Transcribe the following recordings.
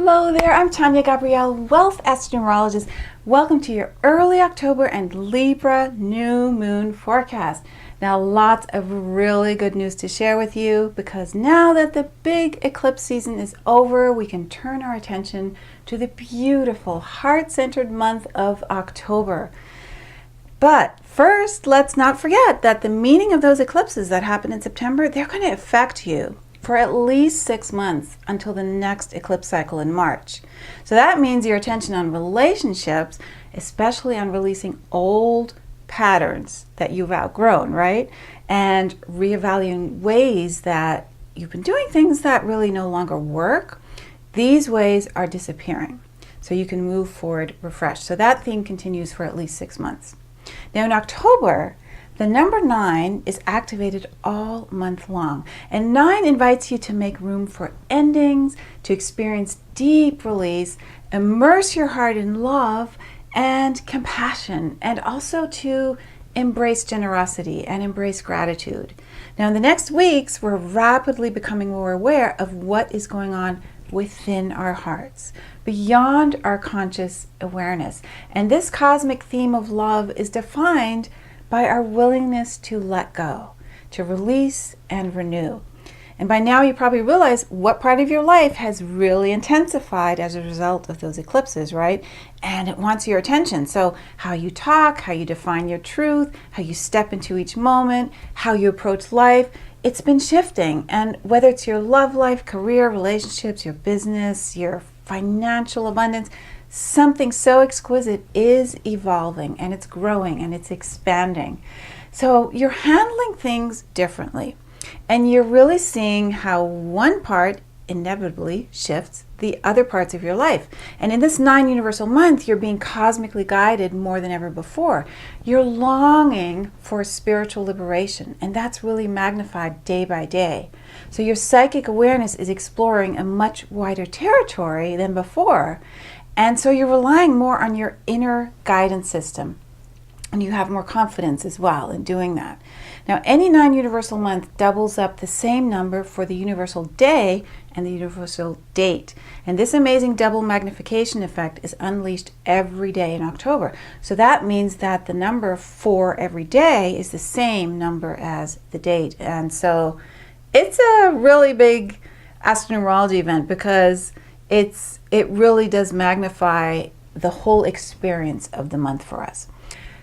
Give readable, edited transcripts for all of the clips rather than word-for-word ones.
Hello there, I'm Tanya Gabrielle, Wealth Astronumerologist. Welcome to your early October and Libra New Moon forecast. Now, lots of really good news to share with you because now that the big eclipse season is over, we can turn our attention to the beautiful heart-centered month of October. But first, let's not forget that the meaning of those eclipses that happen in September, they're going to affect you for at least 6 months until the next eclipse cycle in March. So that means your attention on relationships, especially on releasing old patterns that you've outgrown, right? And reevaluating ways that you've been doing things that really no longer work. These ways are disappearing. So you can move forward refreshed. So that theme continues for at least 6 months. Now in October, the number 9 is activated all month long, and 9 invites you to make room for endings, to experience deep release, immerse your heart in love and compassion, and also to embrace generosity and embrace gratitude. Now in the next weeks, we're rapidly becoming more aware of what is going on within our hearts, beyond our conscious awareness. And this cosmic theme of love is defined by our willingness to let go, to release and renew. And by now you probably realize what part of your life has really intensified as a result of those eclipses, right? And it wants your attention. So how you talk, how you define your truth, how you step into each moment, how you approach life, it's been shifting. And whether it's your love life, career, relationships, your business, your financial abundance, something so exquisite is evolving, and it's growing and it's expanding. So you're handling things differently, and you're really seeing how one part inevitably shifts the other parts of your life. And in this 9 universal month, you're being cosmically guided more than ever before. You're longing for spiritual liberation, and that's really magnified day by day. So your psychic awareness is exploring a much wider territory than before. And so you're relying more on your inner guidance system, and you have more confidence as well in doing that. Now, any 9 universal month doubles up the same number for the universal day and the universal date. And this amazing double magnification effect is unleashed every day in October. So that means that the number for every day is the same number as the date. And so it's a really big astronumerology event because it really does magnify the whole experience of the month for us.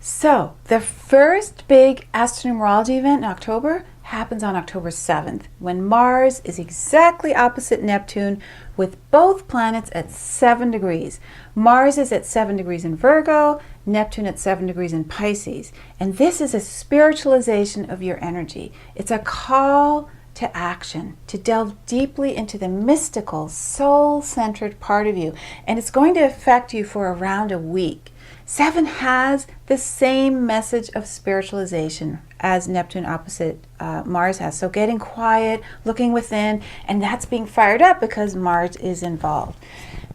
So the first big astronumerology event in October happens on October 7th, when Mars is exactly opposite Neptune with both planets at 7 degrees. Mars is at 7 degrees in Virgo, Neptune at 7 degrees in Pisces. And this is a spiritualization of your energy. It's a call to action, to delve deeply into the mystical, soul-centered part of you. And it's going to affect you for around a week. 7 has the same message of spiritualization as Neptune opposite Mars has. So getting quiet, looking within, and that's being fired up because Mars is involved.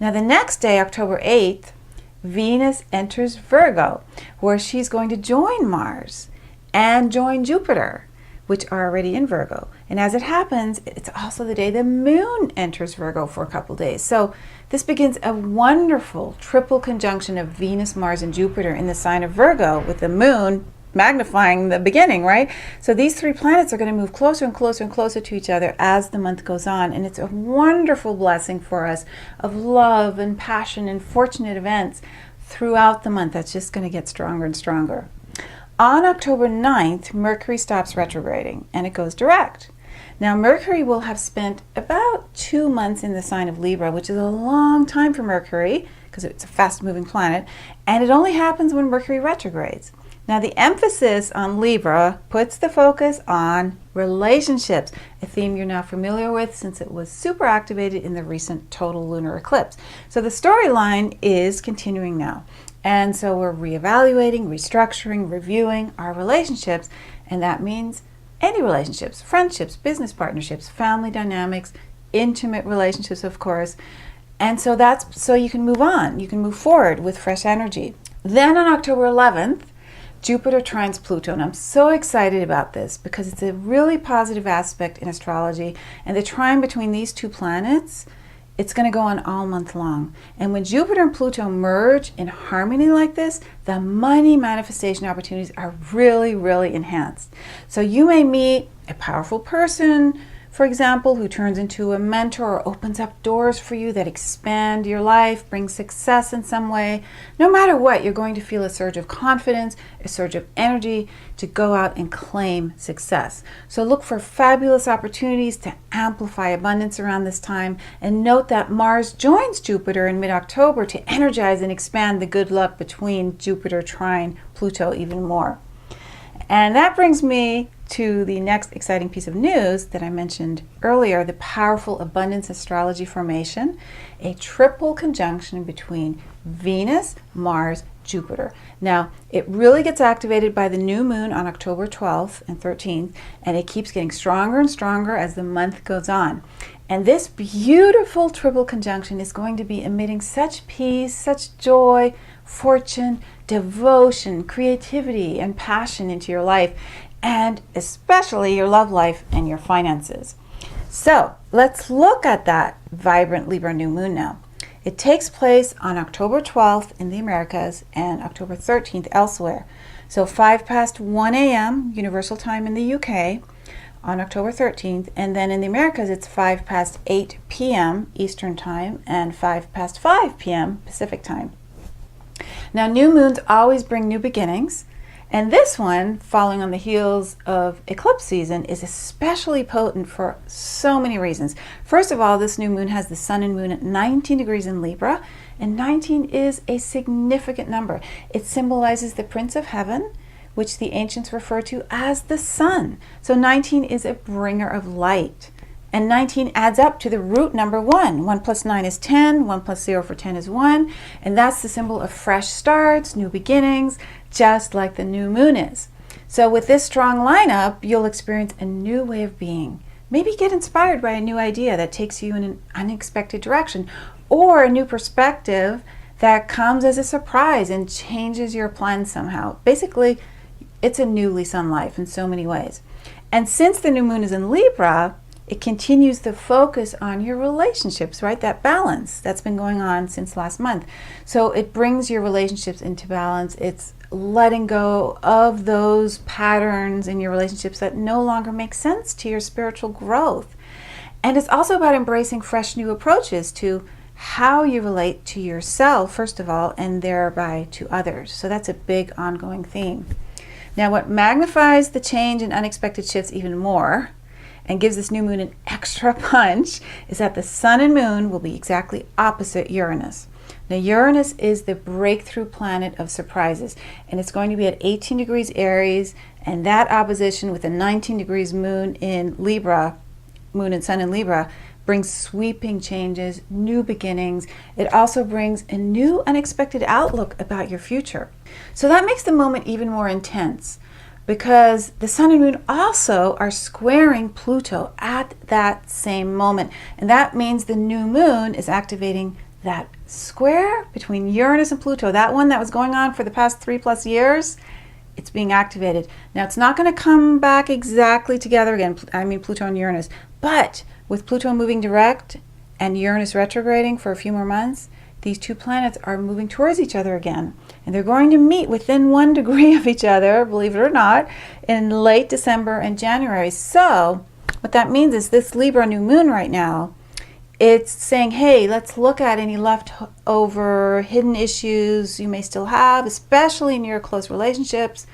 Now the next day, October 8th, Venus enters Virgo, where she's going to join Mars and join Jupiter, which are already in Virgo. And as it happens, it's also the day the moon enters Virgo for a couple days. So this begins a wonderful triple conjunction of Venus, Mars, and Jupiter in the sign of Virgo, with the moon magnifying the beginning, right? So these 3 planets are going to move closer and closer and closer to each other as the month goes on. And it's a wonderful blessing for us of love and passion and fortunate events throughout the month. That's just going to get stronger and stronger. On October 9th, Mercury stops retrograding and it goes direct. Now, Mercury will have spent about 2 months in the sign of Libra, which is a long time for Mercury because it's a fast-moving planet, and it only happens when Mercury retrogrades. Now, the emphasis on Libra puts the focus on relationships, a theme you're now familiar with since it was super activated in the recent total lunar eclipse. So the storyline is continuing now. And so we're reevaluating, restructuring, reviewing our relationships, and that means any relationships, friendships, business partnerships, family dynamics, intimate relationships, of course. And so that's so you can move on, you can move forward with fresh energy. Then on October 11th, Jupiter trines Pluto, and I'm so excited about this because it's a really positive aspect in astrology, and the trine between these 2 planets it's going to go on all month long. And when Jupiter and Pluto merge in harmony like this, the money manifestation opportunities are really, really enhanced. So you may meet a powerful person, for example, who turns into a mentor or opens up doors for you that expand your life, bring success in some way. No matter what, you're going to feel a surge of confidence, a surge of energy to go out and claim success. So look for fabulous opportunities to amplify abundance around this time. And note that Mars joins Jupiter in mid-October to energize and expand the good luck between Jupiter trine Pluto even more. And that brings me to the next exciting piece of news that I mentioned earlier, the powerful Abundance Astrology formation, a triple conjunction between Venus, Mars, Jupiter. Now, it really gets activated by the new moon on October 12th and 13th, and it keeps getting stronger and stronger as the month goes on. And this beautiful triple conjunction is going to be emitting such peace, such joy, fortune, devotion, creativity, and passion into your life, and especially your love life and your finances. So let's look at that vibrant Libra new moon now. It takes place on October 12th in the Americas and October 13th elsewhere. So 5 past 1 a.m. Universal Time in the UK on October 13th, and then in the Americas it's 5 past 8 p.m. Eastern Time and 5 past 5 p.m. Pacific Time. Now, new moons always bring new beginnings, and this one, following on the heels of eclipse season, is especially potent for so many reasons. First of all, this new moon has the sun and moon at 19 degrees in Libra, and 19 is a significant number. It symbolizes the Prince of Heaven, which the ancients refer to as the sun. So 19 is a bringer of light. And 19 adds up to the root number 1. 1 plus 9 is 10. 1 plus 0 for 10 is 1. And that's the symbol of fresh starts, new beginnings, just like the new moon is. So with this strong lineup, you'll experience a new way of being. Maybe get inspired by a new idea that takes you in an unexpected direction, or a new perspective that comes as a surprise and changes your plans somehow. Basically, it's a new lease on life in so many ways. And since the new moon is in Libra, it continues the focus on your relationships, right? That balance that's been going on since last month. So it brings your relationships into balance. It's letting go of those patterns in your relationships that no longer make sense to your spiritual growth. And it's also about embracing fresh new approaches to how you relate to yourself, first of all, and thereby to others. So that's a big ongoing theme. Now, what magnifies the change and unexpected shifts even more and gives this new moon an extra punch is that the sun and moon will be exactly opposite Uranus. Now, Uranus is the breakthrough planet of surprises, and it's going to be at 18 degrees Aries, and that opposition with a 19 degrees moon in Libra, moon and sun in Libra, brings sweeping changes, new beginnings. It also brings a new unexpected outlook about your future. So that makes the moment even more intense, because the sun and moon also are squaring Pluto at that same moment. And that means the new moon is activating that square between Uranus and Pluto, that one that was going on for the past 3+ years. It's being activated. Now, it's not going to come back exactly together again, I mean Pluto and Uranus, but with Pluto moving direct and Uranus retrograding for a few more months, these two planets are moving towards each other again. And they're going to meet within 1 degree of each other, believe it or not, in late December and January. So what that means is this Libra new moon right now, it's saying, hey, let's look at any leftover hidden issues you may still have, especially in your close relationships.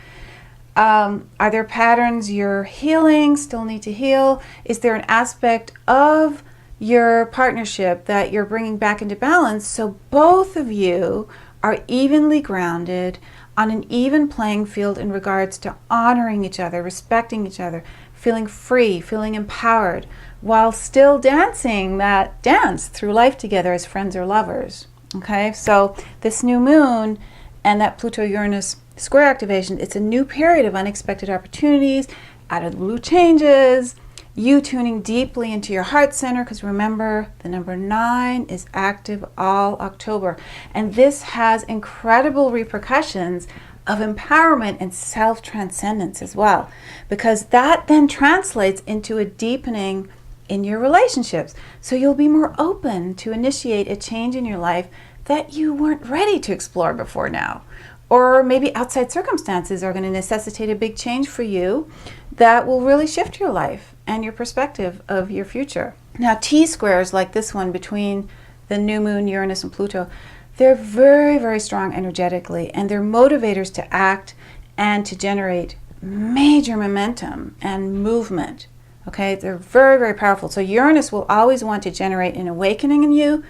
Are there patterns you're healing, still need to heal? Is there an aspect of your partnership that you're bringing back into balance so both of you are evenly grounded on an even playing field in regards to honoring each other, respecting each other, feeling free, feeling empowered, while still dancing that dance through life together as friends or lovers? Okay, so this new moon and that Pluto-Uranus square activation, it's a new period of unexpected opportunities, out of the blue changes, you tuning deeply into your heart center, because remember, the number 9 is active all October. And this has incredible repercussions of empowerment and self-transcendence as well, because that then translates into a deepening in your relationships. So you'll be more open to initiate a change in your life that you weren't ready to explore before now. Or maybe outside circumstances are going to necessitate a big change for you that will really shift your life and your perspective of your future. Now, T-squares like this one between the new moon, Uranus, and Pluto, they're very, very strong energetically, and they're motivators to act and to generate major momentum and movement. Okay, they're very, very powerful. So Uranus will always want to generate an awakening in you.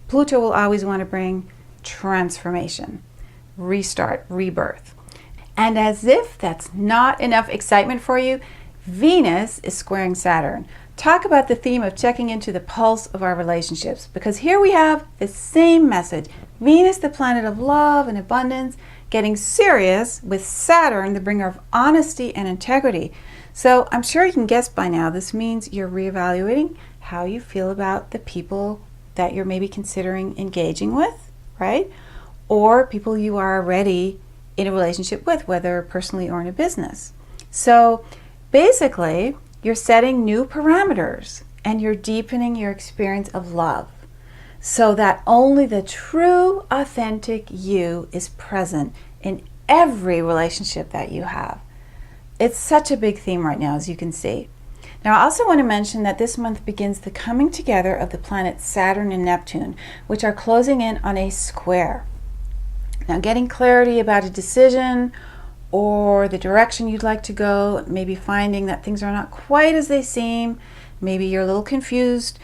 Pluto will always want to bring transformation, restart, rebirth. And as if that's not enough excitement for you, Venus is squaring Saturn. Talk about the theme of checking into the pulse of our relationships, because here we have the same message. Venus, the planet of love and abundance, getting serious with Saturn, the bringer of honesty and integrity. So I'm sure you can guess by now, this means you're reevaluating how you feel about the people that you're maybe considering engaging with, right? Or people you are already in a relationship with, whether personally or in a business. So basically, you're setting new parameters and you're deepening your experience of love so that only the true, authentic you is present in every relationship that you have. It's such a big theme right now, as you can see. Now, I also want to mention that this month begins the coming together of the planets Saturn and Neptune, which are closing in on a square. Now, getting clarity about a decision or the direction you'd like to go, maybe finding that things are not quite as they seem, maybe you're a little confused.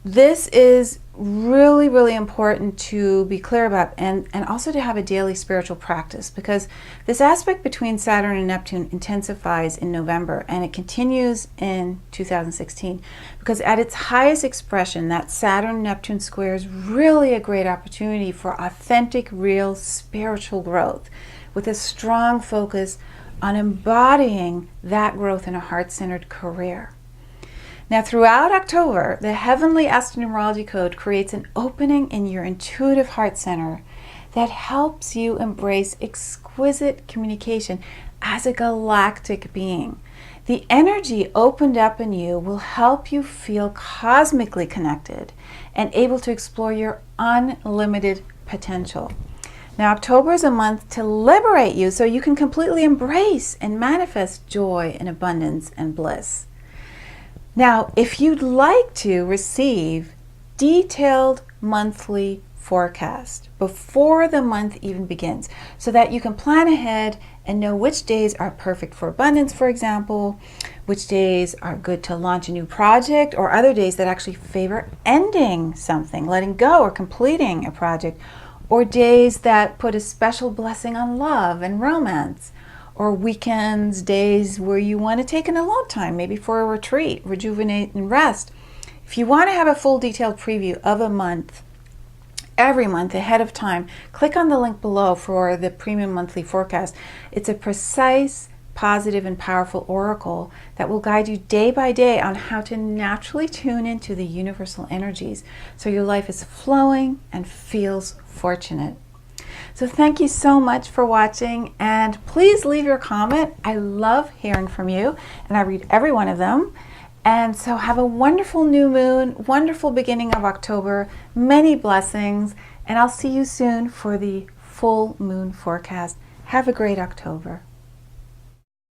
This is really, really important to be clear about, and also to have a daily spiritual practice, because this aspect between Saturn and Neptune intensifies in November and it continues in 2016, because at its highest expression, that Saturn-Neptune square is really a great opportunity for authentic, real spiritual growth, with a strong focus on embodying that growth in a heart-centered career. Now, throughout October, the Heavenly Astronumerology Code creates an opening in your intuitive heart center that helps you embrace exquisite communication as a galactic being. The energy opened up in you will help you feel cosmically connected and able to explore your unlimited potential. Now, October is a month to liberate you so you can completely embrace and manifest joy and abundance and bliss. Now, if you'd like to receive detailed monthly forecast before the month even begins, so that you can plan ahead and know which days are perfect for abundance, for example, which days are good to launch a new project, or other days that actually favor ending something, letting go or completing a project, or days that put a special blessing on love and romance, or weekends, days where you want to take an alone time, maybe for a retreat, rejuvenate and rest. If you want to have a full detailed preview of a month, every month ahead of time, click on the link below for the premium monthly forecast. It's a precise, positive, and powerful oracle that will guide you day by day on how to naturally tune into the universal energies so your life is flowing and feels fortunate. So thank you so much for watching, and please leave your comment. I love hearing from you, and I read every one of them. And so have a wonderful new moon, wonderful beginning of October, many blessings, and I'll see you soon for the full moon forecast. Have a great October.